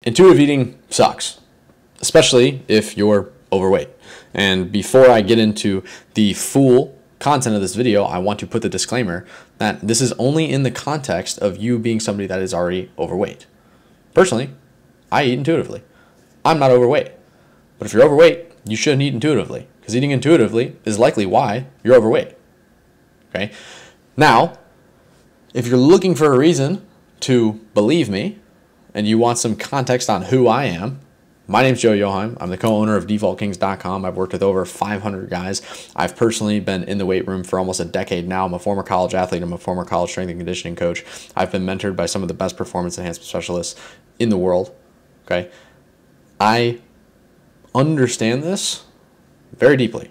Intuitive eating sucks, especially if you're overweight. And before I get into the full content of this video, I want to put the disclaimer that this is only in the context of you being somebody that is already overweight. Personally, I eat intuitively. I'm not overweight. But if you're overweight, you shouldn't eat intuitively, because eating intuitively is likely why you're overweight. Okay? Now, if you're looking for a reason to believe me and you want some context on who I am, my name's Joe Joheim. I'm the co-owner of defaultkings.com. I've worked with over 500 guys. I've personally been in the weight room for almost a decade now. I'm a former college athlete. I'm a former college strength and conditioning coach. I've been mentored by some of the best performance enhancement specialists in the world. Okay? I understand this very deeply.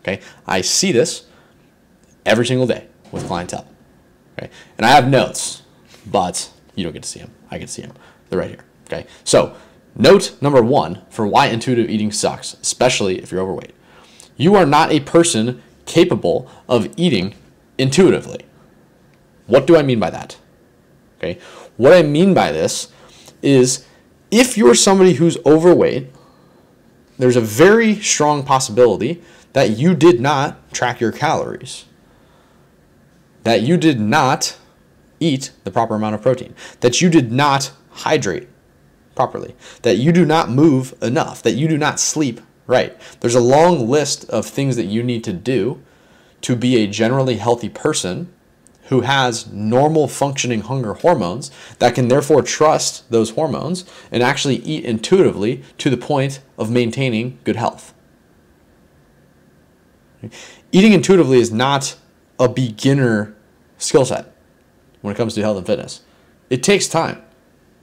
Okay? I see this every single day with clientele. Okay? And I have notes, but you don't get to see them. I get to see them. They're right here. Okay? So, note number 1 for why intuitive eating sucks, especially if you're overweight. You are not a person capable of eating intuitively. What do I mean by that? Okay? What I mean by this is if you're somebody who's overweight, there's a very strong possibility that you did not track your calories, that you did not eat the proper amount of protein, that you did not hydrate properly, that you do not move enough, that you do not sleep right. There's a long list of things that you need to do to be a generally healthy person who has normal functioning hunger hormones that can therefore trust those hormones and actually eat intuitively to the point of maintaining good health. Eating intuitively is not a beginner skill set when it comes to health and fitness. It takes time.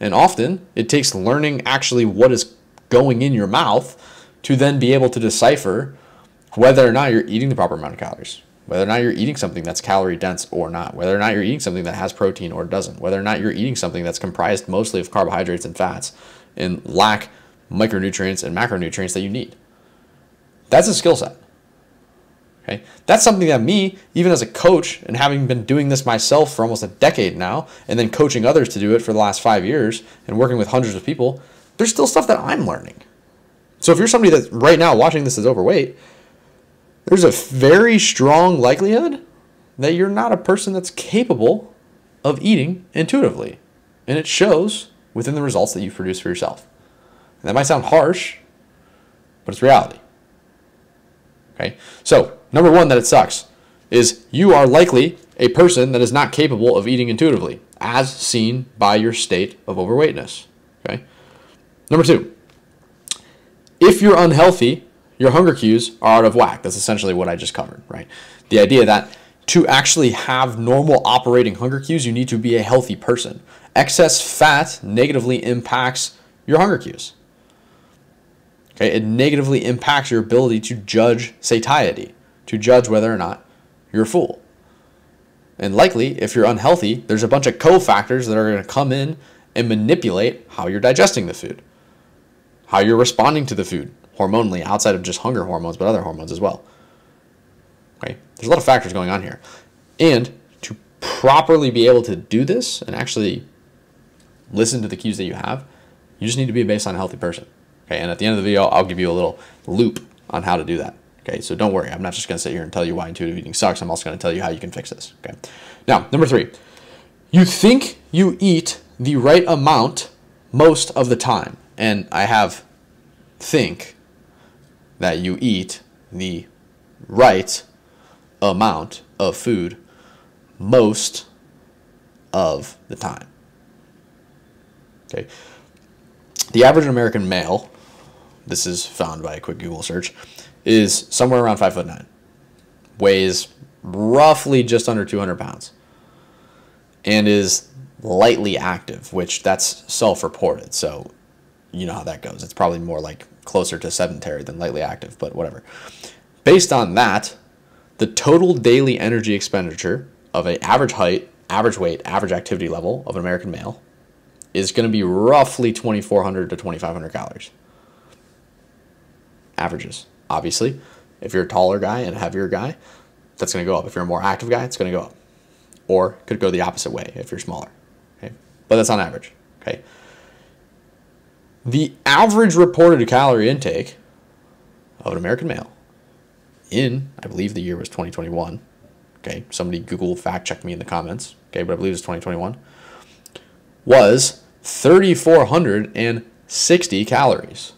And often it takes learning actually what is going in your mouth to then be able to decipher whether or not you're eating the proper amount of calories, whether or not you're eating something that's calorie dense or not, whether or not you're eating something that has protein or doesn't, whether or not you're eating something that's comprised mostly of carbohydrates and fats and lack micronutrients and macronutrients that you need. That's a skill set. Okay? That's something that me, even as a coach and having been doing this myself for almost a decade now, and then coaching others to do it for the last 5 years and working with hundreds of people, there's still stuff that I'm learning. So if you're somebody that's right now watching this as overweight, there's a very strong likelihood that you're not a person that's capable of eating intuitively. And it shows within the results that you produce for yourself. And that might sound harsh, but it's reality. Okay? So, number 1 that it sucks is you are likely a person that is not capable of eating intuitively, as seen by your state of overweightness. Okay? Number 2, if you're unhealthy, your hunger cues are out of whack. That's essentially what I just covered, right? The idea that to actually have normal operating hunger cues, you need to be a healthy person. Excess fat negatively impacts your hunger cues. Okay? It negatively impacts your ability to judge satiety, to judge whether or not you're full. And likely, if you're unhealthy, there's a bunch of cofactors that are going to come in and manipulate how you're digesting the food, how you're responding to the food hormonally, outside of just hunger hormones, but other hormones as well. Okay? There's a lot of factors going on here. And to properly be able to do this and actually listen to the cues that you have, you just need to be a baseline healthy person. Okay? And at the end of the video, I'll give you a little loop on how to do that. Okay? So don't worry. I'm not just going to sit here and tell you why intuitive eating sucks. I'm also going to tell you how you can fix this. Okay? Now, number 3, you think you eat the right amount most of the time. And I have think that you eat the right amount of food most of the time. Okay. The average American male, this is found by a quick Google search, is somewhere around 5'9", weighs roughly just under 200 pounds, and is lightly active, which that's self-reported. So you know how that goes. It's probably more like closer to sedentary than lightly active, but whatever. Based on that, the total daily energy expenditure of an average height, average weight, average activity level of an American male is going to be roughly 2,400 to 2,500 calories. Averages. Obviously, if you're a taller guy and a heavier guy, that's going to go up. If you're a more active guy, it's going to go up. Or it could go the opposite way if you're smaller. Okay? But that's on average. Okay? The average reported calorie intake of an American male in, I believe the year was 2021. Okay, somebody Google fact check me in the comments. Okay, but I believe it's 2021. Was 3,460 calories.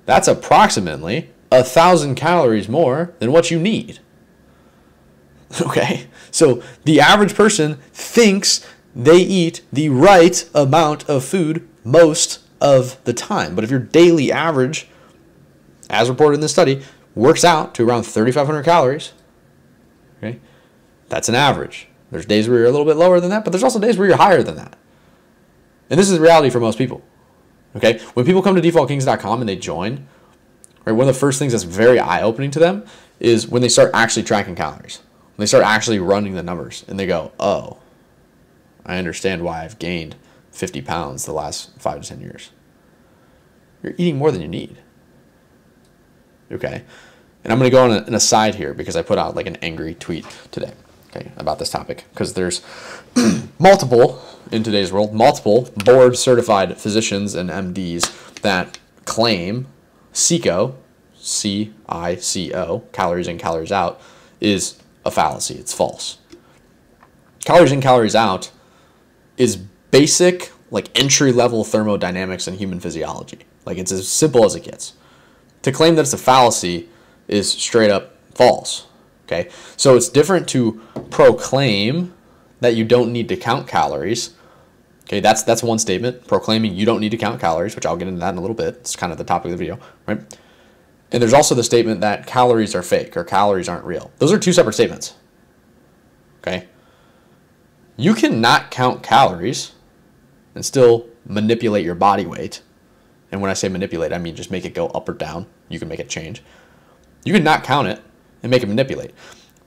That's approximately 1,000 calories more than what you need. Okay, so the average person thinks they eat the right amount of food most of the time. But if your daily average, as reported in this study, works out to around 3,500 calories, okay, that's an average. There's days where you're a little bit lower than that, but there's also days where you're higher than that. And this is reality for most people. Okay, when people come to defaultkings.com and they join, right, one of the first things that's very eye-opening to them is when they start actually tracking calories. When they start actually running the numbers and they go, oh, I understand why I've gained 50 pounds the last 5 to 10 years. You're eating more than you need. Okay, and I'm going to go on an aside here because I put out like an angry tweet today, okay, about this topic, because there's multiple, in today's world, multiple board certified physicians and MDs that claim CICO, C-I-C-O, calories in, calories out, is a fallacy. It's false. Calories in, calories out is basic, like entry-level thermodynamics and human physiology. Like, it's as simple as it gets. To claim that it's a fallacy is straight up false. Okay, so it's different to proclaim that you don't need to count calories. Okay, that's one statement, proclaiming you don't need to count calories, which I'll get into that in a little bit. It's kind of the topic of the video, right? And there's also the statement that calories are fake or calories aren't real. Those are two separate statements. Okay, you cannot count calories and still manipulate your body weight. And when I say manipulate, I mean just make it go up or down. You can make it change. You can not count it and make it manipulate.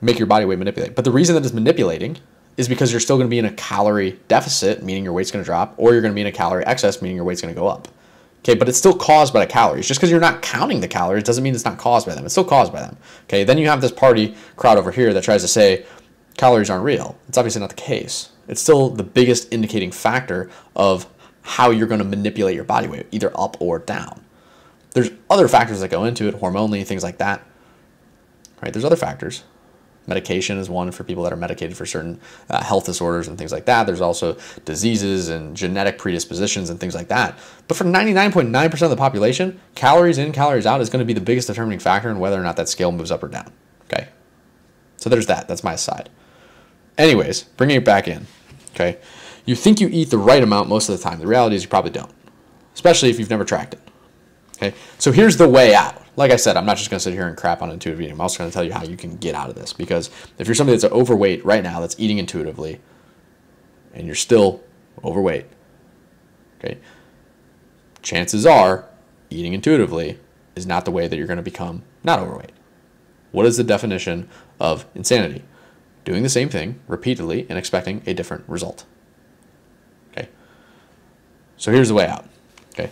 Make your body weight manipulate. But the reason that it's manipulating is because you're still going to be in a calorie deficit, meaning your weight's going to drop, or you're going to be in a calorie excess, meaning your weight's going to go up. Okay, but it's still caused by the calories. Just because you're not counting the calories doesn't mean it's not caused by them. It's still caused by them. Okay, then you have this party crowd over here that tries to say calories aren't real. It's obviously not the case. It's still the biggest indicating factor of how you're going to manipulate your body weight, either up or down. There's other factors that go into it, hormonally, things like that. Right? There's other factors. Medication is one for people that are medicated for certain health disorders and things like that. There's also diseases and genetic predispositions and things like that. But for 99.9% of the population, calories in, calories out is going to be the biggest determining factor in whether or not that scale moves up or down. Okay? So there's that. That's my side. Anyways, bringing it back in. Okay? You think you eat the right amount most of the time. The reality is you probably don't, especially if you've never tracked it. Okay, so here's the way out. Like I said, I'm not just going to sit here and crap on intuitive eating. I'm also going to tell you how you can get out of this, because if you're somebody that's overweight right now that's eating intuitively and you're still overweight, okay, chances are eating intuitively is not the way that you're going to become not overweight. What is the definition of insanity? Doing the same thing repeatedly and expecting a different result. Okay, so here's the way out. Okay,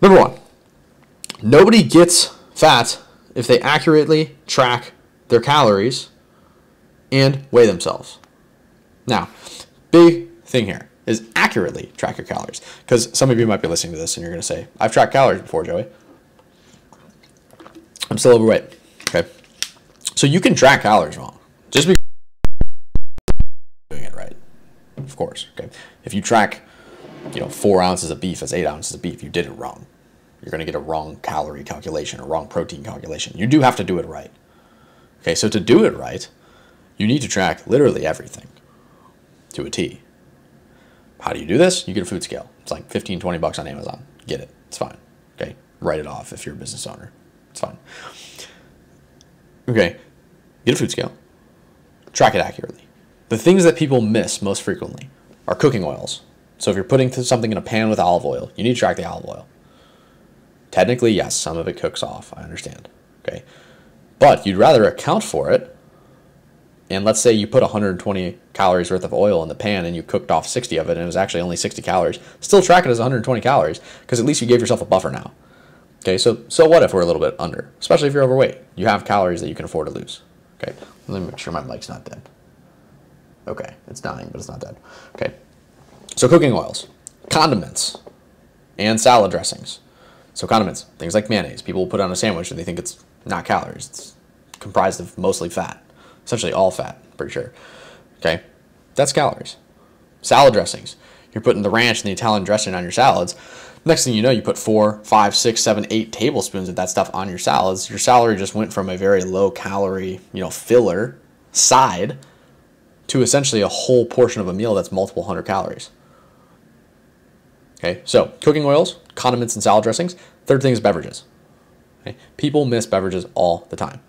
number one. Nobody gets fat if they accurately track their calories and weigh themselves. Now, big thing here is accurately track your calories, because some of you might be listening to this and you're going to say, I've tracked calories before, Joey. I'm still overweight. Okay, so you can track calories wrong just because you're doing it right, of course. Okay, if you track 4 ounces of beef as 8 ounces of beef, you did it wrong. You're going to get a wrong calorie calculation, a wrong protein calculation. You do have to do it right. Okay, so to do it right, you need to track literally everything to a T. How do you do this? You get a food scale. It's like $15, $20 on Amazon. Get it. It's fine. Okay, write it off if you're a business owner. It's fine. Okay, get a food scale. Track it accurately. The things that people miss most frequently are cooking oils. So if you're putting something in a pan with olive oil, you need to track the olive oil. Technically, yes, some of it cooks off. I understand. Okay, but you'd rather account for it. And let's say you put 120 calories worth of oil in the pan and you cooked off 60 of it and it was actually only 60 calories. Still track it as 120 calories because at least you gave yourself a buffer now. Okay, so what if we're a little bit under? Especially if you're overweight. You have calories that you can afford to lose. Okay, let me make sure my mic's not dead. Okay, it's dying, but it's not dead. Okay, so cooking oils, condiments, and salad dressings. So condiments, things like mayonnaise. People will put on a sandwich and they think it's not calories. It's comprised of mostly fat, essentially all fat, pretty sure. Okay, that's calories. Salad dressings. You're putting the ranch and the Italian dressing on your salads. Next thing you know, you put 4, 5, 6, 7, 8 tablespoons of that stuff on your salads. Your salad just went from a very low calorie, filler side to essentially a whole portion of a meal that's multiple hundred calories. Okay, so cooking oils, condiments, and salad dressings. Third thing is beverages. Okay? People miss beverages all the time.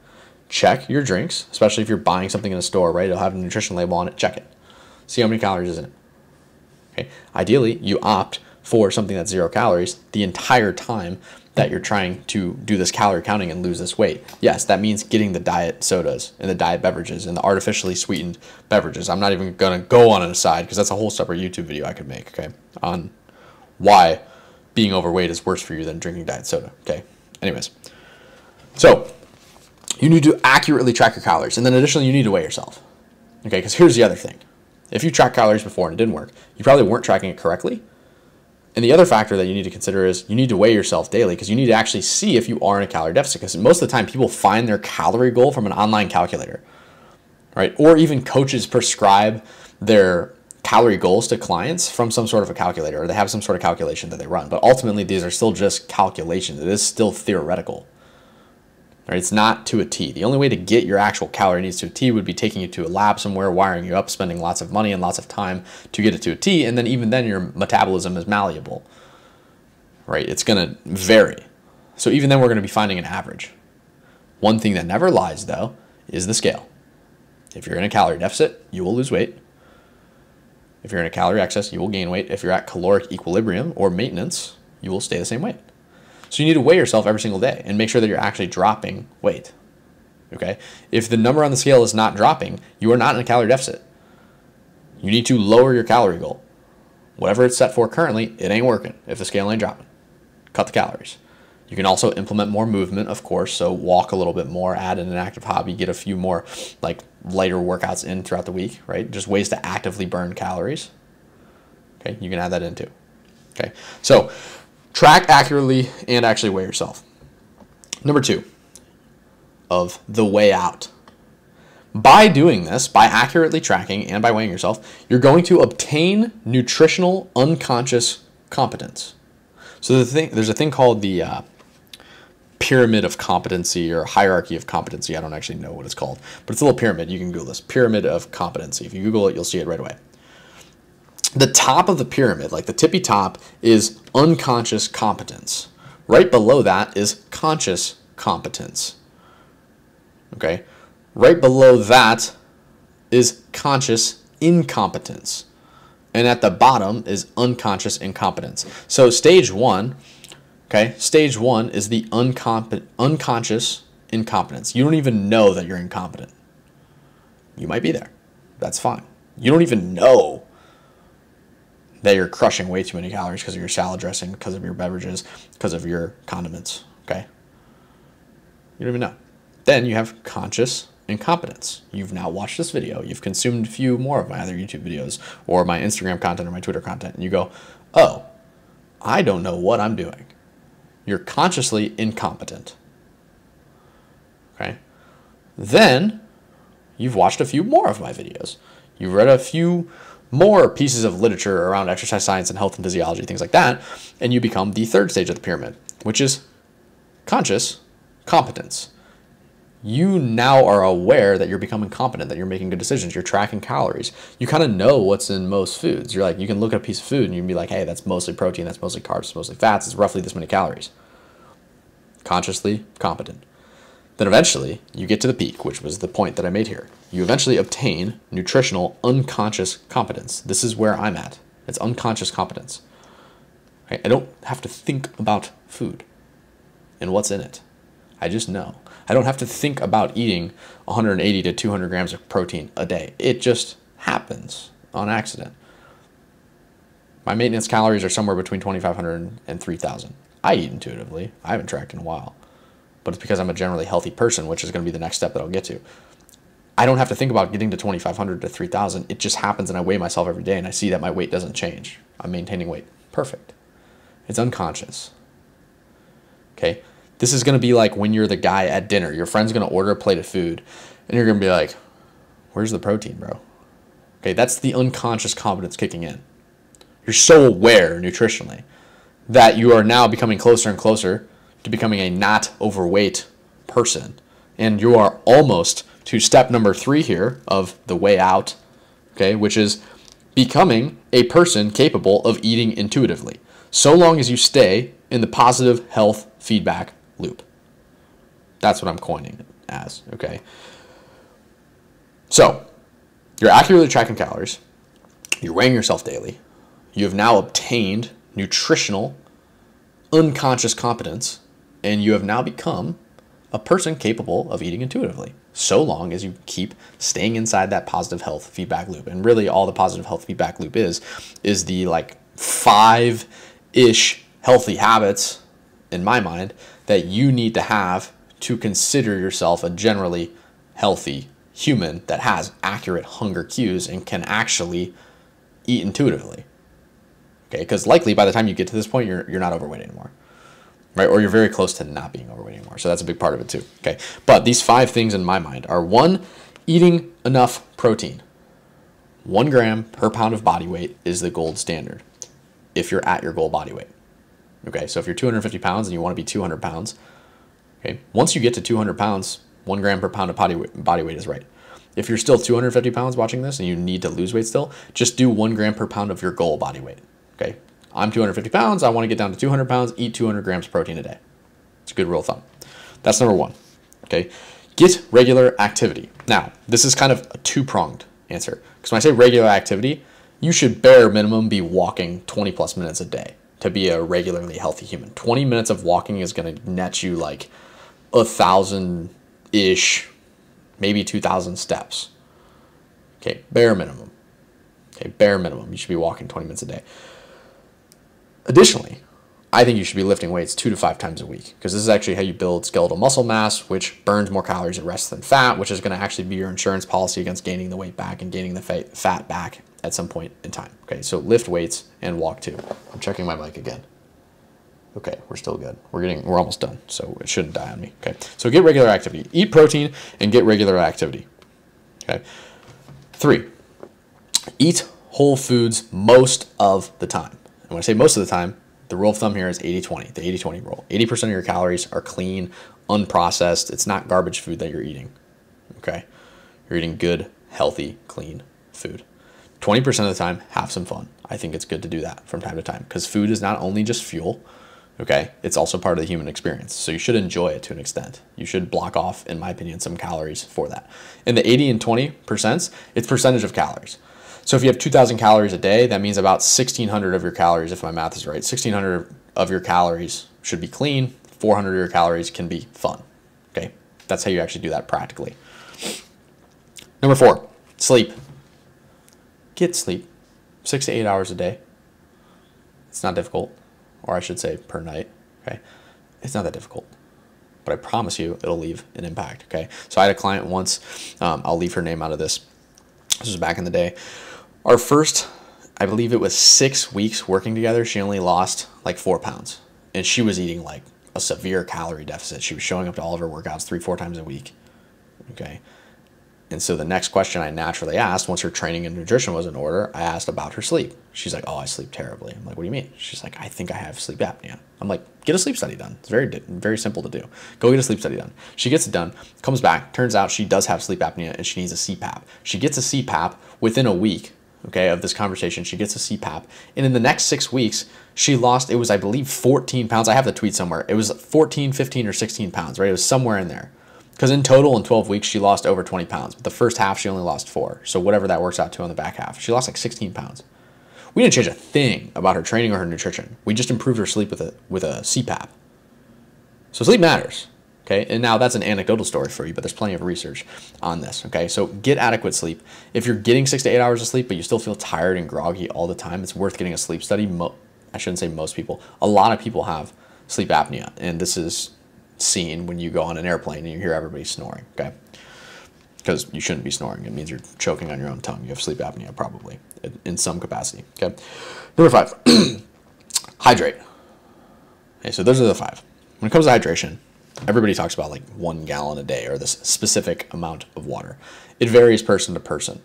Check your drinks, especially if you're buying something in a store, right? It'll have a nutrition label on it. Check it. See how many calories is in it. Okay. Ideally, you opt for something that's 0 calories the entire time that you're trying to do this calorie counting and lose this weight. Yes, that means getting the diet sodas and the diet beverages and the artificially sweetened beverages. I'm not even going to go on an aside because that's a whole separate YouTube video I could make, okay, on why being overweight is worse for you than drinking diet soda, okay? Anyways, so you need to accurately track your calories, and then additionally, you need to weigh yourself, okay? Because here's the other thing. If you tracked calories before and it didn't work, you probably weren't tracking it correctly. And the other factor that you need to consider is you need to weigh yourself daily because you need to actually see if you are in a calorie deficit, because most of the time people find their calorie goal from an online calculator, right? Or even coaches prescribe their calorie goals to clients from some sort of a calculator, or they have some sort of calculation that they run. But ultimately, these are still just calculations. It is still theoretical. Right? It's not to a T. The only way to get your actual calorie needs to a T would be taking you to a lab somewhere, wiring you up, spending lots of money and lots of time to get it to a T, and then even then your metabolism is malleable. Right? It's going to vary. So even then we're going to be finding an average. One thing that never lies, though, is the scale. If you're in a calorie deficit, you will lose weight. If you're in a calorie excess, you will gain weight. If you're at caloric equilibrium or maintenance, you will stay the same weight. So you need to weigh yourself every single day and make sure that you're actually dropping weight. Okay? If the number on the scale is not dropping, you are not in a calorie deficit. You need to lower your calorie goal. Whatever it's set for currently, it ain't working if the scale ain't dropping. Cut the calories. You can also implement more movement, of course, so walk a little bit more, add in an active hobby, get a few more lighter workouts in throughout the week, right? Just ways to actively burn calories. Okay? You can add that in too. Okay? So track accurately and actually weigh yourself. Number 2 of the way out. By doing this, by accurately tracking and by weighing yourself, you're going to obtain nutritional unconscious competence. So there's a thing called the Pyramid of Competency or Hierarchy of Competency. I don't actually know what it's called, but it's a little pyramid. You can Google this. Pyramid of Competency. If you Google it, you'll see it right away. The top of the pyramid, like the tippy top, is unconscious competence. Right below that is conscious competence. Okay? Right below that is conscious incompetence. And at the bottom is unconscious incompetence. So stage 1, okay? Stage 1 is the unconscious incompetence. You don't even know that you're incompetent. You might be there. That's fine. You don't even know that you're crushing way too many calories because of your salad dressing, because of your beverages, because of your condiments, okay? You don't even know. Then you have conscious incompetence. You've now watched this video. You've consumed a few more of my other YouTube videos or my Instagram content or my Twitter content, and you go, oh, I don't know what I'm doing. You're consciously incompetent, okay? Then you've watched a few more of my videos. You've read a few more pieces of literature around exercise science and health and physiology, things like that, and you become the third stage of the pyramid, which is conscious competence. You now are aware that you're becoming competent, that you're making good decisions, you're tracking calories. You kind of know what's in most foods. You're like, you can look at a piece of food and you can be like, hey, that's mostly protein, that's mostly carbs, it's mostly fats, it's roughly this many calories. Consciously competent. Then eventually you get to the peak, which was the point that I made here. You eventually obtain nutritional unconscious competence. This is where I'm at. It's unconscious competence. Right? I don't have to think about food and what's in it. I just know. I don't have to think about eating 180 to 200 grams of protein a day. It just happens on accident. My maintenance calories are somewhere between 2,500 and 3,000. I eat intuitively. I haven't tracked in a while. But it's because I'm a generally healthy person, which is going to be the next step that I'll get to. I don't have to think about getting to 2,500 to 3,000. It just happens, and I weigh myself every day, and I see that my weight doesn't change. I'm maintaining weight. Perfect. It's unconscious. Okay, this is going to be like when you're the guy at dinner. Your friend's going to order a plate of food, and you're going to be like, where's the protein, bro? Okay, that's the unconscious competence kicking in. You're so aware nutritionally that you are now becoming closer and closer to becoming a not overweight person. And you are almost to step number 3 here of the way out, okay, which is becoming a person capable of eating intuitively, so long as you stay in the positive health feedback loop. That's what I'm coining it as, okay? So, you're accurately tracking calories, you're weighing yourself daily, you have now obtained nutritional unconscious competence, and you have now become a person capable of eating intuitively, so long as you keep staying inside that positive health feedback loop. And really all the positive health feedback loop is the like 5-ish healthy habits, in my mind, that you need to have to consider yourself a generally healthy human that has accurate hunger cues and can actually eat intuitively. Okay, because likely by the time you get to this point, you're not overweight anymore, right? Or you're very close to not being overweight anymore. So that's a big part of it too. Okay, but these 5 things in my mind are: 1, eating enough protein. 1 gram per pound of body weight is the gold standard if you're at your goal body weight. Okay, so if you're 250 pounds and you want to be 200 pounds, okay, once you get to 200 pounds, 1 gram per pound of body weight is right. If you're still 250 pounds watching this and you need to lose weight still, just do 1 gram per pound of your goal body weight. Okay, I'm 250 pounds. I want to get down to 200 pounds. Eat 200 grams of protein a day. It's a good rule of thumb. That's number 1. Okay, get regular activity. Now, this is kind of a 2-pronged answer, because when I say regular activity, you should bare minimum be walking 20 plus minutes a day to be a regularly healthy human. 20 minutes of walking is going to net you like 1,000-ish, maybe 2,000 steps. Okay, bare minimum. Okay, bare minimum. You should be walking 20 minutes a day. Additionally, I think you should be lifting weights 2 to 5 times a week, because this is actually how you build skeletal muscle mass, which burns more calories at rest than fat, which is going to actually be your insurance policy against gaining the weight back and gaining the fat back at some point in time. Okay, so lift weights and walk too. I'm checking my mic again. Okay, we're still good. We're almost done, so it shouldn't die on me. Okay, so get regular activity. Eat protein and get regular activity. Okay. 3, eat whole foods most of the time. And when I say most of the time, the rule of thumb here is 80-20, the 80-20 rule. 80% of your calories are clean, unprocessed. It's not garbage food that you're eating, okay? You're eating good, healthy, clean food. 20% of the time, have some fun. I think it's good to do that from time to time, because food is not only just fuel, okay? It's also part of the human experience. So you should enjoy it to an extent. You should block off, in my opinion, some calories for that. In the 80 and 20%, it's percentage of calories. So if you have 2,000 calories a day, that means about 1,600 of your calories, if my math is right, 1,600 of your calories should be clean, 400 of your calories can be fun, okay? That's how you actually do that practically. Number 4, sleep. Get sleep, 6 to 8 hours a day. It's not difficult, or I should say per night, okay? It's not that difficult, but I promise you it'll leave an impact, okay? So I had a client once, I'll leave her name out of this. This was back in the day. Our first, I believe it was 6 weeks working together, she only lost like 4 pounds. And she was eating like a severe calorie deficit. She was showing up to all of her workouts 3-4 times a week. Okay. And so the next question I naturally asked, once her training and nutrition was in order, I asked about her sleep. She's like, oh, I sleep terribly. I'm like, what do you mean? She's like, I think I have sleep apnea. I'm like, get a sleep study done. It's very simple to do. Go get a sleep study done. She gets it done, comes back, turns out she does have sleep apnea and she needs a CPAP. She gets a CPAP within a week, okay, of this conversation. She gets a CPAP. And in the next 6 weeks, she lost, it was, I believe, 14 pounds. I have the tweet somewhere. It was 14, 15, or 16 pounds, right? It was somewhere in there. Because in total, in 12 weeks, she lost over 20 pounds. But the first half, she only lost 4. So whatever that works out to on the back half. She lost like 16 pounds. We didn't change a thing about her training or her nutrition. We just improved her sleep with a CPAP. So sleep matters, okay? And now that's an anecdotal story for you, but there's plenty of research on this, okay? So get adequate sleep. If you're getting 6 to 8 hours of sleep, but you still feel tired and groggy all the time, it's worth getting a sleep study. I shouldn't say most people. A lot of people have sleep apnea, and this is seen when you go on an airplane and you hear everybody snoring, okay? Because you shouldn't be snoring. It means you're choking on your own tongue. You have sleep apnea probably in some capacity, okay? Number 5, hydrate. Okay, so those are the 5. when it comes to hydration, everybody talks about like 1 gallon a day or this specific amount of water. It varies person to person.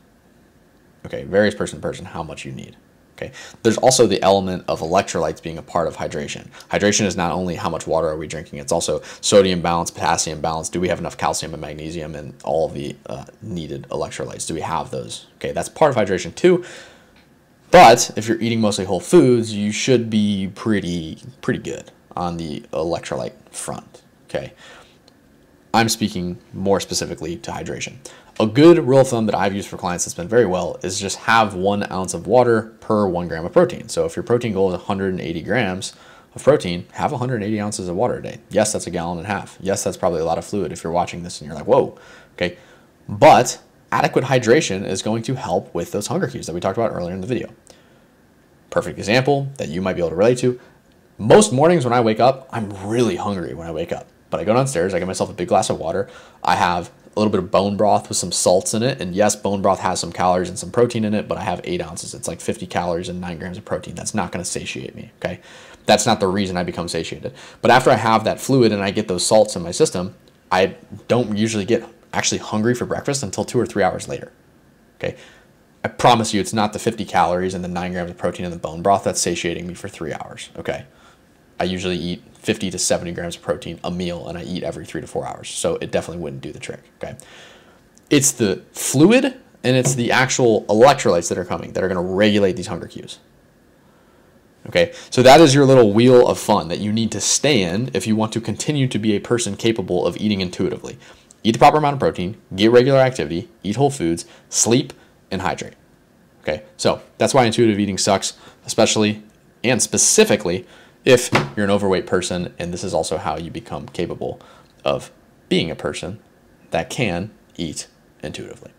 Okay, varies person to person how much you need. Okay, there's also the element of electrolytes being a part of hydration. Hydration is not only how much water are we drinking, it's also sodium balance, potassium balance. Do we have enough calcium and magnesium and all of the needed electrolytes? Do we have those? Okay, that's part of hydration too. But if you're eating mostly whole foods, you should be pretty good on the electrolyte front. Okay, I'm speaking more specifically to hydration. A good rule of thumb that I've used for clients that's been very well is just have 1 ounce of water per 1 gram of protein. So if your protein goal is 180 grams of protein, have 180 ounces of water a day. Yes, that's 1.5 gallons. Yes, that's probably a lot of fluid if you're watching this and you're like, whoa, okay. But adequate hydration is going to help with those hunger cues that we talked about earlier in the video. Perfect example that you might be able to relate to. Most mornings when I wake up, I'm really hungry when I wake up. But I go downstairs, I get myself a big glass of water. I have a little bit of bone broth with some salts in it. And yes, bone broth has some calories and some protein in it, but I have 8 ounces. It's like 50 calories and 9 grams of protein. That's not going to satiate me, okay? That's not the reason I become satiated. But after I have that fluid and I get those salts in my system, I don't usually get actually hungry for breakfast until 2 or 3 hours later, okay? I promise you it's not the 50 calories and the 9 grams of protein in the bone broth that's satiating me for 3 hours, okay? I usually eat 50 to 70 grams of protein a meal, and I eat every 3 to 4 hours. So it definitely wouldn't do the trick, okay? It's the fluid and it's the actual electrolytes that are coming that are going to regulate these hunger cues. Okay, so that is your little wheel of fun that you need to stay in if you want to continue to be a person capable of eating intuitively. Eat the proper amount of protein, get regular activity, eat whole foods, sleep, and hydrate. Okay, so that's why intuitive eating sucks, especially and specifically if you're an overweight person, and this is also how you become capable of being a person that can eat intuitively.